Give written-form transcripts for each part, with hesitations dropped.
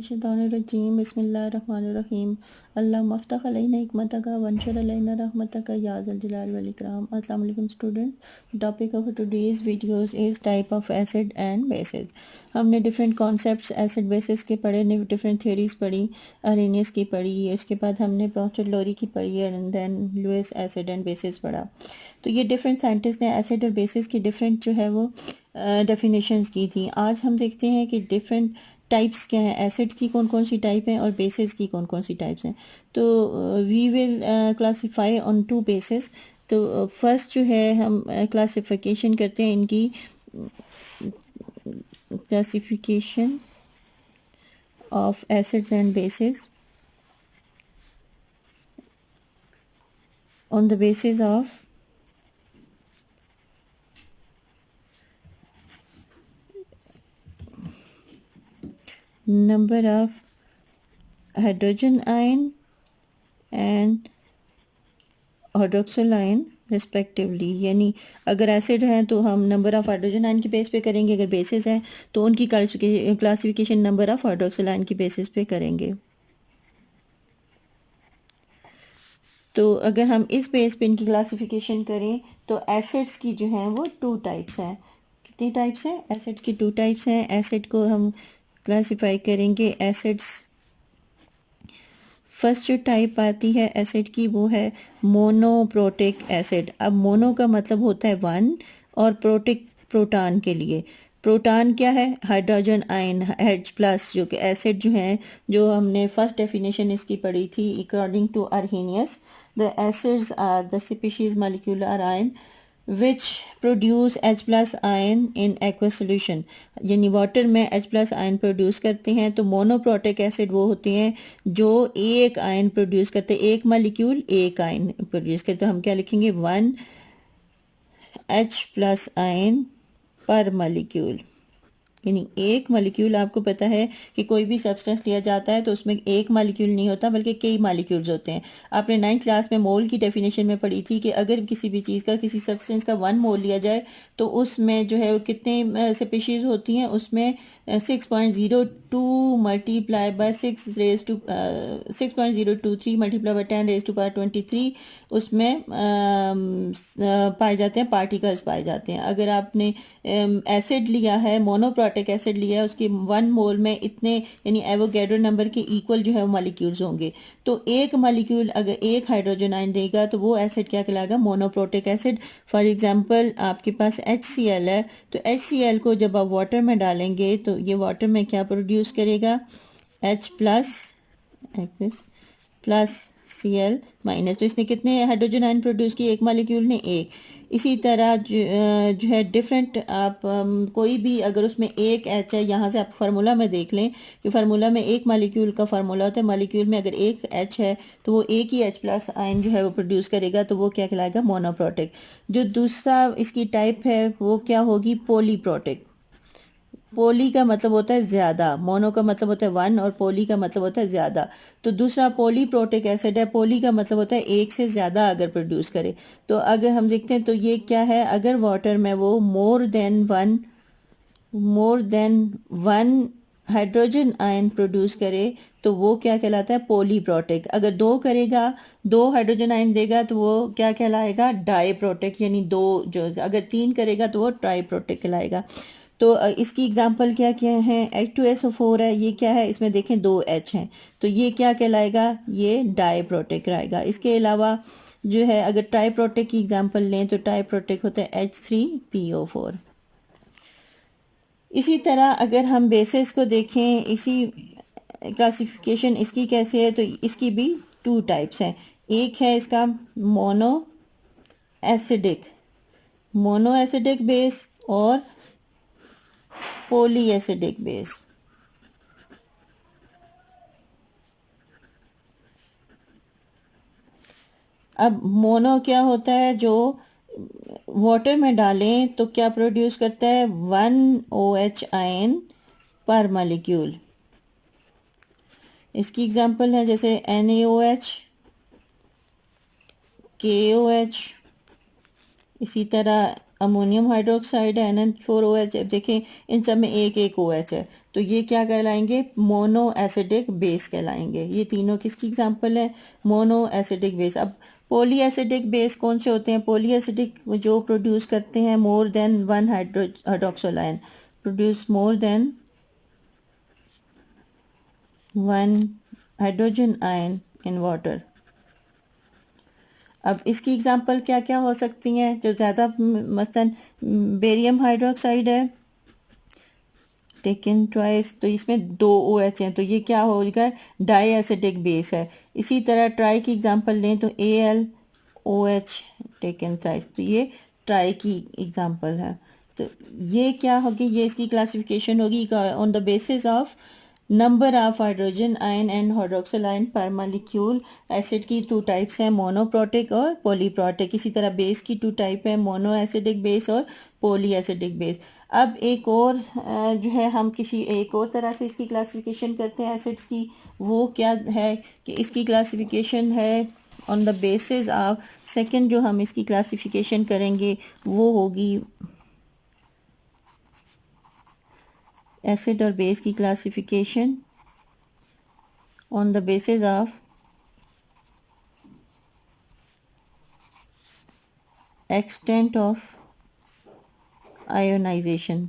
शैतानिर्रजीम बिस्मिल्लाहिर्रहमानिर्रहीम अल्लाहुम्मा अफ्तह अलैना हिकमतक वंशर अलैना रहमतक या ज़ल जलाल वल इकराम। अस्सलाम वालेकुम students. Topic of today's videos is type of acid and basis. हमने डिफरेंट कॉन्सेप्ट्स एसिड बेसिस के पढ़े, डिफरेंट थ्योरीज पढ़ी, अरेनियस की पढ़ी, उसके बाद हमने ब्राउन-लोरी की पढ़ी and then Lewis acid and bases पढ़ा। तो ये डिफरेंट साइंटिस्ट ने एसिड और बेसिस की डिफरेंट जो है वो डेफिनेशंस की थी। आज हम देखते हैं कि डिफरेंट टाइप्स क्या हैं, एसिड्स की कौन कौन सी टाइप हैं और बेसिस की कौन कौन सी टाइप्स हैं। तो we will classify on two basis. तो फर्स्ट जो है हम क्लासिफिकेशन करते हैं इनकी, classification of acids and bases on the basis of number of hydrogen ion and hydroxyl ion respectively. यानी अगर एसिड है तो हम नंबर ऑफ हाइड्रोजन आयन की बेस पे करेंगे, अगर बेसिस है तो उनकी classification number of hydroxyl ion की बेसिस पे करेंगे। तो अगर हम इस बेस पे इनकी क्लासिफिकेशन करें तो एसिड्स की जो हैं वो टू टाइप्स हैं। कितनी टाइप्स हैं? एसिड्स की टू टाइप्स हैं। एसिड को हम क्लासिफाई करेंगे एसिड्स। फर्स्ट जो टाइप आती है एसिड की वो है मोनोप्रोटिक एसिड। अब मोनो का मतलब होता है वन और प्रोटिक प्रोटॉन के लिए। प्रोटॉन क्या है? हाइड्रोजन आयन H प्लस, जो कि एसिड जो है, जो हमने फर्स्ट डेफिनेशन इसकी पढ़ी थी according to Arrhenius, the acids are the species molecular ion which produce H plus ion in aqueous solution। यानी वाटर में H plus आयन प्रोड्यूस करते हैं। तो मोनोप्रोटिक एसिड वो होते हैं जो एक आयन प्रोड्यूस करते हैं, एक मॉलिक्यूल एक आयन प्रोड्यूस करते हैं। तो हम क्या लिखेंगे? 1 H plus आयन पर मॉलिक्यूल। यानी एक मॉलिक्यूल, आपको पता है कि कोई भी सब्सटेंस लिया जाता है तो उसमें एक मॉलिक्यूल नहीं होता बल्कि कई मॉलिक्यूल्स होते हैं। आपने 9th क्लास में मोल की डेफिनेशन में पढ़ी थी कि अगर किसी भी चीज़ का, किसी सब्सटेंस का 1 मोल लिया जाए तो उसमें जो है वो कितने स्पीशीज़ होती हैं, उसमें 6.02 मल्टीप्लाई बाय 6.023 मल्टीप्लाई बाय 10⁻23 उसमें पाए जाते हैं, पार्टिकल्स पाए जाते हैं। अगर आपने एसिड लिया है, मोनोप्रोटिक एसिड लिया है, उसके 1 मोल में इतने यानी एवोगैड्रो नंबर के इक्वल जो है मॉलिक्यूल्स होंगे। तो एक मॉलिक्यूल अगर एक हाइड्रोजन आयन देगा तो वो एसिड क्या कहलाएगा? Monoprotic acid. फॉर एग्जांपल आपके पास HCl है, तो HCl को जब आप वाटर में डालेंगे तो ये वाटर में क्या प्रोड्यूस करेगा? H plus plus Cl minus. तो इसने कितने हाइड्रोजन आयन प्रोड्यूस किए? एक मॉलिक्यूल ने एक। इसी तरह जो है डिफरेंट आप कोई भी अगर उसमें एक H है, यहाँ से आप फार्मूला में देख लें कि फार्मूला में एक मॉलिक्यूल का फार्मूला होता है, मॉलिक्यूल में अगर एक H है तो वो एक ही H प्लस आयन जो है वो प्रोड्यूस करेगा, तो वो क्या कहलाएगा? मोनोप्रोटिक। जो दूसरा इसकी टाइप है वो क्या होगी? पॉलीप्रोटिक। पोली का मतलब होता है ज्यादा, मोनो का मतलब होता है 1 और पोली का मतलब होता है ज्यादा। तो दूसरा पॉलीप्रोटिक एसिड है। पोली का मतलब होता है एक से ज्यादा अगर प्रोड्यूस करे। तो अगर हम देखते हैं तो ये क्या है? अगर वाटर में वो more than one hydrogen ion produce करे तो वो क्या कहलाता है? पॉलीप्रोटिक। अगर दो करेगा, दो हाइड्रोजन आयन देगा तो वो क्या कहलाएगा? डाईप्रोटिक। यानी दो, जो अगर 3 करेगा तो वो ट्राईप्रोटिक कहलाएगा। तो इसकी एग्जांपल क्या क्या है? H2SO4 है, ये क्या है? इसमें देखें 2 H हैं, तो ये क्या कहलाएगा? ये डाईप्रोटिक रहेगा। इसके अलावा जो है अगर ट्राईप्रोटिक की एग्जांपल लें तो ट्राईप्रोटिक होता है H3PO4। इसी तरह अगर हम बेसिस को देखें, इसी क्लासिफिकेशन इसकी कैसे है, तो इसकी भी टू टाइप्स हैं। एक है इसका मोनो एसिडिक बेस और पोली एसिडिक बेस। अब मोनो क्या होता है? जो वाटर में डालें तो क्या प्रोड्यूस करता है? 1 OH आयन पर मॉलिक्यूल। इसकी एग्जांपल है जैसे NaOH, KOH, इसी तरह अमोनियम हाइड्रोक्साइड है NH4OH। देखें इन सब में एक एक OH है, तो ये क्या कहलाएंगे? मोनो एसिडिक बेस कहलाएंगे। ये तीनों किसकी एग्जांपल है? Mono acidic base. अब पॉली एसिडिक बेस कौन से होते हैं? पॉली एसिडिक जो प्रोड्यूस करते हैं more than one hydroxyl ion, produce more than one hydrogen ion in water. अब इसकी एग्जांपल क्या क्या हो सकती हैं? जो ज़्यादा मसलन बेरियम हाइड्रोक्साइड है टेकन ट्वाइस, तो इसमें 2 OH हैं, तो ये क्या होगा? डाई एसिडिक बेस है। इसी तरह ट्राई की एग्जांपल लें तो AlOH टेकन ट्वाइस, तो ये ट्राई की एग्जांपल है। तो ये क्या होगी? ये इसकी क्लासिफिकेशन होगी on the basis of number of hydrogen ion and hydroxyl ion पर मॉलिक्यूल। एसिड की 2 टाइप्स हैं, मोनोप्रोटिक और पॉलीप्रोटिक। इसी तरह बेस की 2 टाइप है, मोनो एसिडिक बेस और पॉली एसिडिक बेस। अब एक और जो है हम किसी एक और तरह से इसकी क्लासिफिकेशन करते हैं एसिड्स की। वो क्या है कि इसकी क्लासिफिकेशन है on the basis of, second जो हम इसकी क्लासिफिकेशन करेंगे वो होगी एसिड और बेस की classification on the basis of extent of ionisation,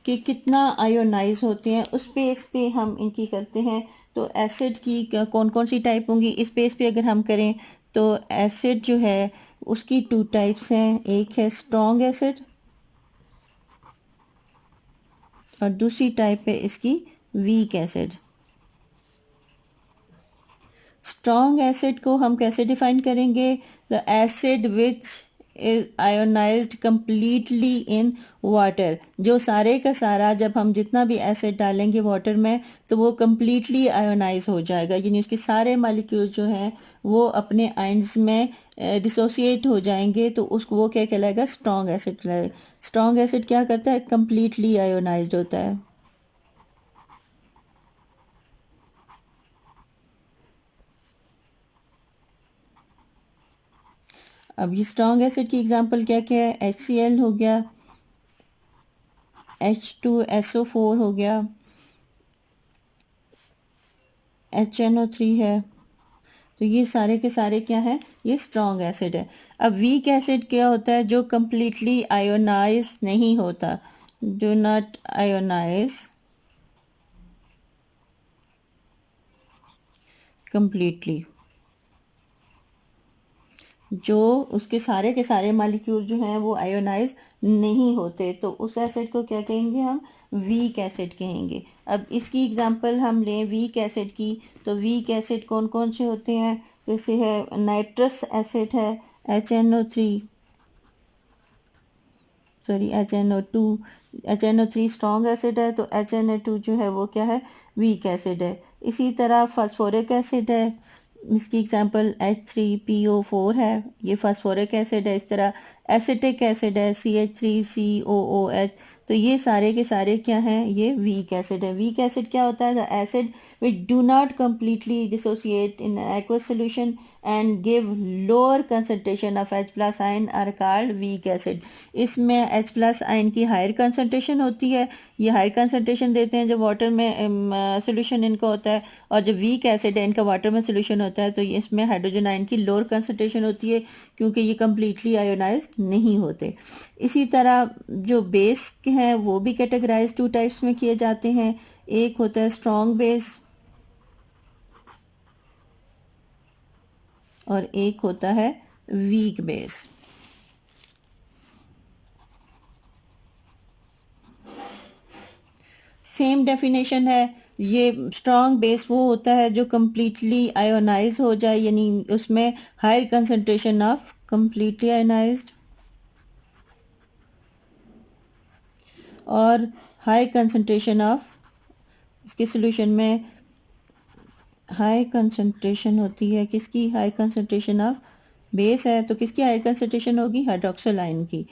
कि कितना आयोनाइज होते हैं उस बेस पे हम इनकी करते हैं। तो एसिड की कौन कौन सी टाइप होंगी इस बेस पे अगर हम करें तो एसिड जो है उसकी 2 टाइप्स हैं, एक है स्ट्रॉन्ग एसिड और दूसरी टाइप है इसकी वीक एसिड। स्ट्रॉन्ग एसिड को हम कैसे डिफाइन करेंगे? The acid which is ionised completely in water. जो सारे का सारा जब हम जितना भी एसिड डालेंगे वाटर में तो वो कंप्लीटली आयोनाइज हो जाएगा, यानी उसके सारे मॉलिक्यूल्स जो हैं वो अपने आयंस में डिसोसिएट हो जाएंगे, तो उसको वो क्या कहलाएगा? Strong acid. स्ट्रॉन्ग एसिड क्या करता है? कंप्लीटली आयोनाइज्ड होता है। अब ये स्ट्रॉन्ग एसिड की एग्जांपल क्या क्या है? HCl हो गया, H2SO4 हो गया, HNO3 है। तो ये सारे के सारे क्या है? ये स्ट्रॉन्ग एसिड है। अब वीक एसिड क्या होता है? जो कंप्लीटली आयोनाइज नहीं होता, डू नॉट आयोनाइज कंप्लीटली। जो उसके सारे के सारे मॉलिक्यूल जो हैं वो आयोनाइज नहीं होते, तो उस एसिड को क्या कहेंगे? हम वीक एसिड कहेंगे। अब इसकी एग्जांपल हम लें वीक एसिड की, तो वीक एसिड कौन कौन से होते हैं? जैसे है नाइट्रस एसिड है HNO3, sorry HNO2। HNO3 strong acid है, तो HNO2 जो है वो क्या है? वीक एसिड है। इसी तरह फास्फोरिक एसिड है, इसकी एग्जांपल H3PO4 है, ये फास्फोरिक एसिड है। इस तरह एसिटिक एसिड है CH3COOH, तो ये सारे के सारे क्या हैं? ये वीक एसिड है। वीक एसिड क्या होता है? The acid which do not completely dissociate in aqueous solution and give lower concentration of H+ ion are called weak acid। इसमें H+ आयन की हायर कंसंट्रेशन होती है, ये हायर कंसंट्रेशन देते हैं जब वाटर में सोल्यूशन इनका होता है, और जब वीक एसिड है इनका वाटर में सोल्यूशन होता है तो इसमें हाइड्रोजन आयन की लोअर कंसंट्रेशन होती है क्योंकि ये कम्प्लीटली आयोनाइज नहीं होते। इसी तरह जो बेस हैं वो भी कैटेगराइज 2 टाइप्स में किए जाते हैं, एक होता है स्ट्रॉन्ग बेस और एक होता है वीक बेस। सेम डेफिनेशन है। ये स्ट्रॉन्ग बेस वो होता है जो कंप्लीटली आयोनाइज हो जाए, यानी उसमें higher concentration of completely ionised और हाई कंसंट्रेशन ऑफ, इसके सॉल्यूशन में हाई कंसंट्रेशन होती है किसकी? हाई कंसंट्रेशन ऑफ बेस है, तो किसकी हाई कंसंट्रेशन होगी? हाइड्रोक्सिल आयन की।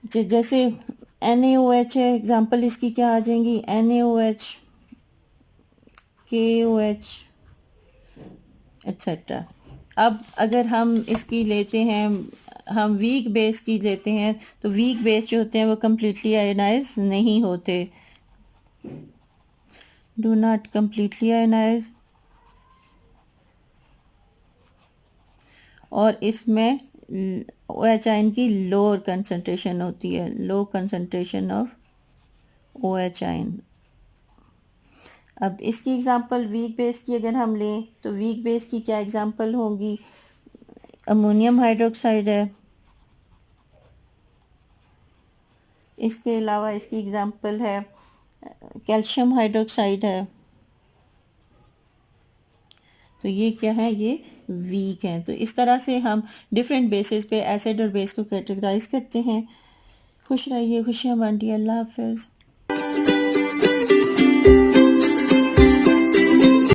जैसे NaOH है, एग्जांपल इसकी क्या आ जाएंगी? NaOH, KOH, etcetera. अब अगर हम इसकी लेते हैं, हम वीक बेस की लेते हैं, तो वीक बेस जो होते हैं वो कम्प्लीटली आयनाइज नहीं होते, डू नॉट कम्प्लीटली आयनाइज, और इसमें OH आयन की लोअर कंसंट्रेशन होती है, low concentration of OH ion. अब इसकी एग्जांपल वीक बेस की अगर हम लें तो वीक बेस की क्या एग्जांपल होगी, अमोनियम हाइड्रोक्साइड है, इसके अलावा इसकी एग्जांपल है कैल्शियम हाइड्रोक्साइड है। तो ये क्या है, ये वीक है। तो इस तरह से हम डिफरेंट बेसिस पे एसिड और बेस को कैटेगराइज करते हैं। खुश रहिए, खुशियां बांटिए, अल्लाह हाफिज।